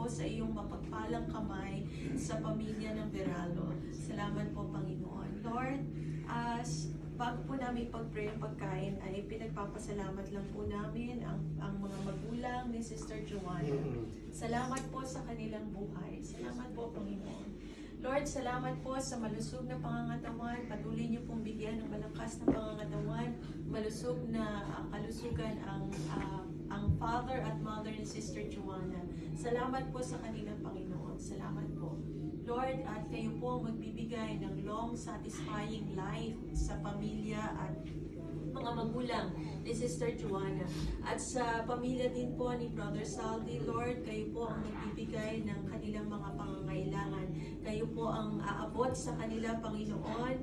sa iyong mapagpalang kamay sa pamilya ng Beralo. Salamat po, Panginoon. Lord, as bago po namin pag-pray ang pagkain, ay pinagpapasalamat lang po namin ang mga magulang ni Sister Joanna. Salamat po sa kanilang buhay. Salamat po, Panginoon. Lord, salamat po sa malusog na pangangatawan. Patuloy niyo pong bigyan ng malakas na pangangatawan, malusog na kalusugan ang father at mother ni Sister Joanna. Salamat po sa kanilang Panginoon. Salamat po. Lord, at kayo po magbibigay ng long, satisfying life sa pamilya at mga magulang ni Sister Joanna. At sa pamilya din po ni Brother Saldi, Lord, kayo po ang magbibigay ng kanilang mga pangangailangan. Kayo po ang aabot sa kanila, Panginoon,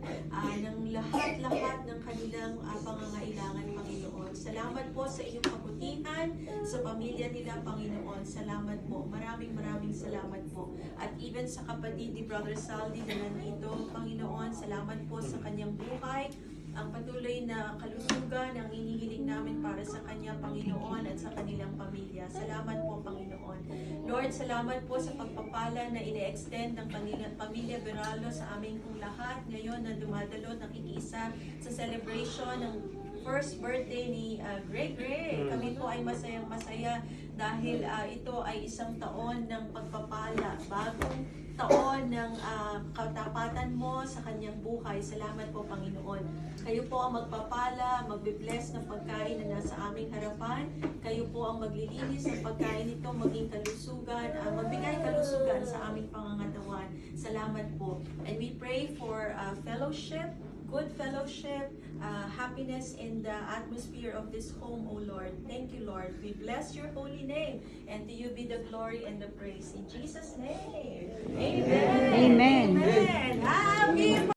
ng lahat-lahat ng kanilang pangangailangan, Panginoon. Salamat po sa inyong kabutihan sa pamilya nila, Panginoon. Salamat po. Maraming salamat po. At even sa kapatid ni Brother Saldi na nandito, Panginoon, salamat po sa kanyang buhay, ang patuloy na kalusugan ang hinihiling namin para sa kanya, Panginoon, at sa kanilang pamilya. Salamat po, Panginoon. Lord, salamat po sa pagpapala na ine-extend ng pamilya Beralo sa aming kong lahat ngayon na dumadalo, nakikiisa sa celebration ng first birthday ni Greg. Kami po ay masayang-masaya dahil ito ay isang taon ng pagpapala, bagong taon ng katapatan mo sa kanyang buhay. Salamat po, Panginoon. Kayo po ang magpapala, magbe-bless ng pagkain na nasa aming harapan. Kayo po ang maglilinis ng pagkain nito, maging kalusugan, magbigay kalusugan sa aming pangangatawan. Salamat po. And we pray for fellowship, good fellowship, happiness in the atmosphere of this home, O Lord. Thank you, Lord. We bless your holy name, and to you be the glory and the praise. In Jesus' name.